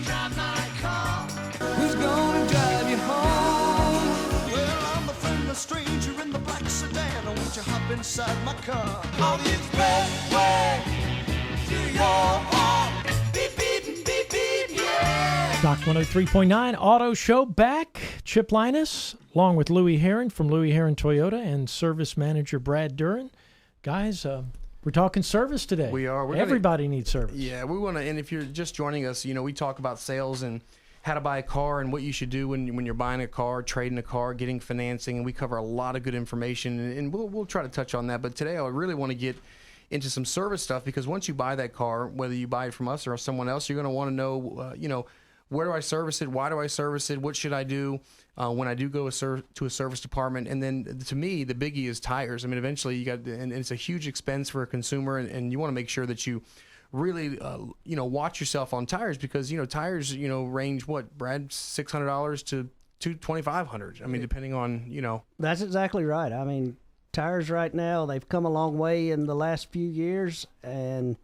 drive my car? Who's gonna drive you home? Well, I'm a friendless stranger in the black sedan. Won't you hop inside my car? On the expressway to your home. Beep, beep, beep, beep, yeah. Stock 103.9 Auto Show back. Chip Lyness, along with Louie Herron from Louie Herron Toyota and service manager Brad Duren. Guys, we're talking service today. We are. Everybody needs service. Yeah, we want to. And if you're just joining us, we talk about sales and how to buy a car and what you should do when you're buying a car, trading a car, getting financing, and we cover a lot of good information. And we'll try to touch on that. But today, I really want to get into some service stuff, because once you buy that car, whether you buy it from us or someone else, you're going to want to know, where do I service it? Why do I service it? What should I do when I do go to a service department? And then, to me, the biggie is tires. I mean, eventually you got, and it's a huge expense for a consumer, and you want to make sure that you really, watch yourself on tires, because tires, range what, Brad, $600 to $2,500. I mean, depending on That's exactly right. I mean, tires right now, they've come a long way in the last few years, and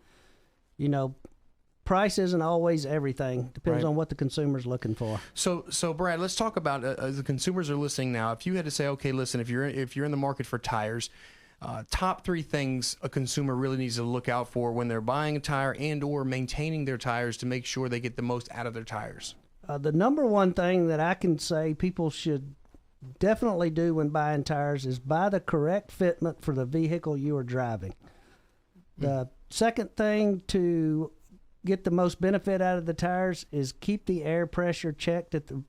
price isn't always everything. Depends on what the consumer's looking for. So Brad, let's talk about as the consumers are listening now. If you had to say, okay, listen, if you're in the market for tires, top 3 things a consumer really needs to look out for when they're buying a tire and or maintaining their tires to make sure they get the most out of their tires. The number one thing that I can say people should definitely do when buying tires is buy the correct fitment for the vehicle you are driving. The second thing to get the most benefit out of the tires is keep the air pressure checked at the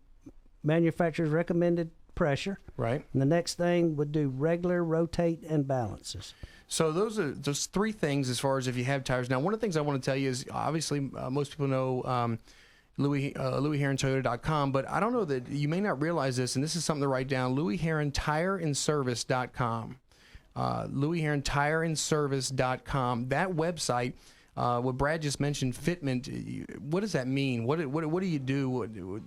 manufacturer's recommended pressure. Right. And the next thing would do regular rotate and balances. So those 3 things as far as if you have tires. Now, one of the things I want to tell you is, obviously, most people know LouieHerronToyota.com, but I don't know that you may not realize this, and this is something to write down, LouieHerronTireandService.com. LouieHerronTireandService.com. That website, what Brad just mentioned, Fitment, what does that mean? What do you do?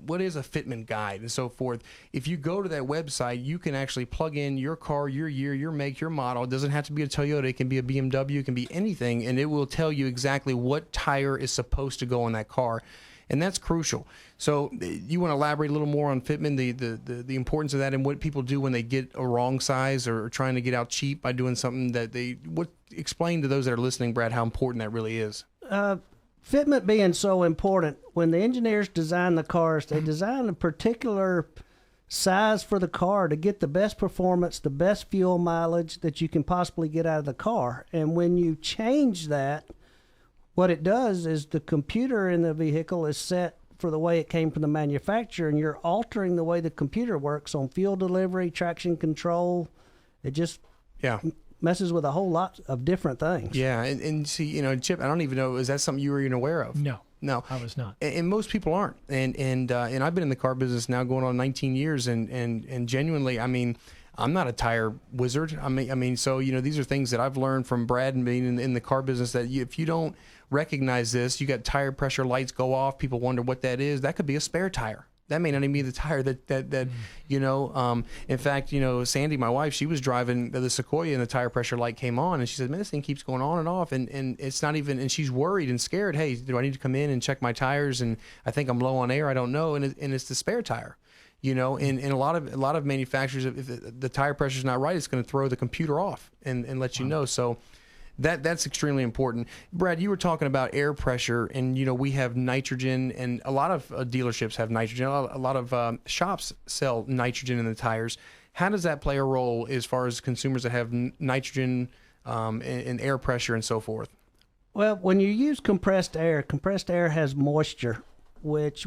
What is a Fitment guide and so forth? If you go to that website, you can actually plug in your car, your year, your make, your model. It doesn't have to be a Toyota. It can be a BMW. It can be anything, and it will tell you exactly what tire is supposed to go on that car. And that's crucial. So you want to elaborate a little more on Fitment, the importance of that, and what people do when they get a wrong size or trying to get out cheap by doing something that explain to those that are listening, Brad, how important that really is. Fitment being so important, when the engineers design the cars, they design a particular size for the car to get the best performance, the best fuel mileage that you can possibly get out of the car. And when you change that, what it does is the computer in the vehicle is set for the way it came from the manufacturer, and you're altering the way the computer works on fuel delivery, traction control. It just messes with a whole lot of different things. Yeah, and see, Chip, I don't even know, is that something you were even aware of? No, I was not. And most people aren't. And I've been in the car business now going on 19 years, and genuinely, I mean, I'm not a tire wizard. I mean, so these are things that I've learned from Brad and being in the car business, that if you don't recognize this, you got tire pressure lights go off. People wonder what that is. That could be a spare tire. That may not even be the tire that in fact, Sandy, my wife, she was driving the Sequoia and the tire pressure light came on, and she said, man, this thing keeps going on and off, and it's not even, and she's worried and scared. Hey, do I need to come in and check my tires? And I think I'm low on air. I don't know. And it's the spare tire. And a lot of manufacturers, if the tire pressure is not right, it's going to throw the computer off and let you know. So that's extremely important. Brad, you were talking about air pressure, and we have nitrogen, and a lot of dealerships have nitrogen. A lot of shops sell nitrogen in the tires. How does that play a role as far as consumers that have nitrogen and air pressure and so forth? Well, when you use compressed air has moisture, which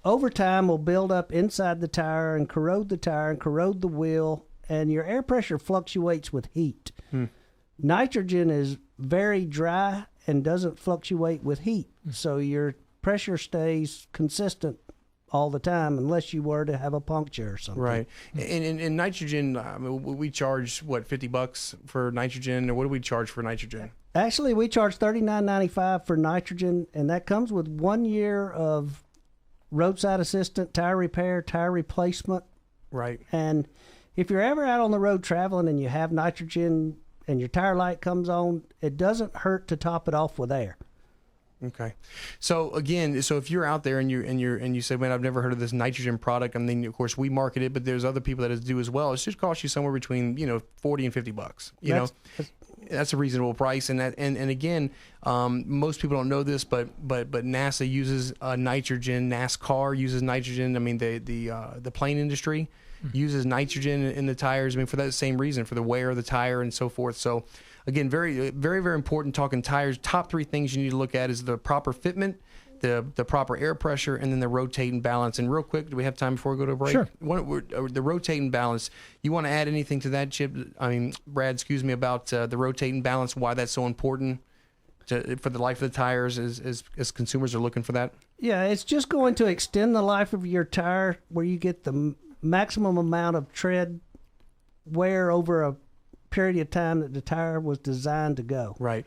over time will build up inside the tire and corrode the wheel, and your air pressure fluctuates with heat. Nitrogen is very dry and doesn't fluctuate with heat, so your pressure stays consistent all the time, unless you were to have a puncture or something. Right. And nitrogen, we charge what, $50 for nitrogen, or what do we charge for nitrogen? Actually, we charge $39.95 for nitrogen, and that comes with 1 year of roadside assistant, tire repair, tire replacement. Right. And if you're ever out on the road traveling and you have nitrogen and your tire light comes on, it doesn't hurt to top it off with air. Okay. So again, if you're out there and you say, man, I've never heard of this nitrogen product, I mean, of course we market it, but there's other people that do as well. It should cost you somewhere between, $40 and $50. That's a reasonable price. And again, most people don't know this, but NASA uses nitrogen. NASCAR uses nitrogen. I mean, the plane industry uses nitrogen in the tires. I mean, for that same reason, for the wear of the tire and so forth. So again, very, very, very important talking tires. Top 3 things you need to look at is the proper fitment, the proper air pressure, and then the rotating balance. And real quick, do we have time before we go to a break? Sure. The rotating balance. You want to add anything to that, Chip? Brad, about the rotating balance, why that's so important for the life of the tires as consumers are looking for that? Yeah, it's just going to extend the life of your tire where you get the maximum amount of tread wear over a period of time that the tire was designed to go. Right.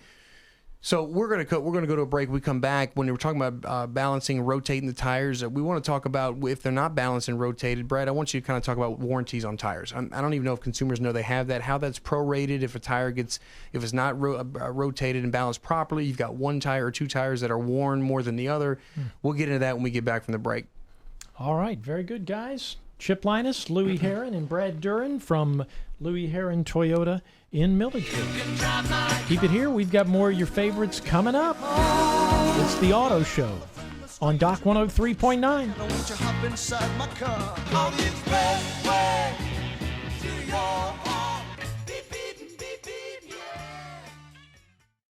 So we're going to go to a break. We come back. When we're talking about balancing, rotating the tires, we want to talk about if they're not balanced and rotated. Brad, I want you to kind of talk about warranties on tires. I don't even know if consumers know they have that, how that's prorated. If a tire if it's not rotated and balanced properly, you've got one tire or 2 tires that are worn more than the other. We'll get into that when we get back from the break. All right. Very good, guys. Chip Lyness, Louie Herron, and Brad Duren from Louie Herron Toyota in Milledgeville. Keep it here. We've got more of your favorites coming up. It's the Auto Show on Doc 103.9. I want you hop inside my car on the expressway.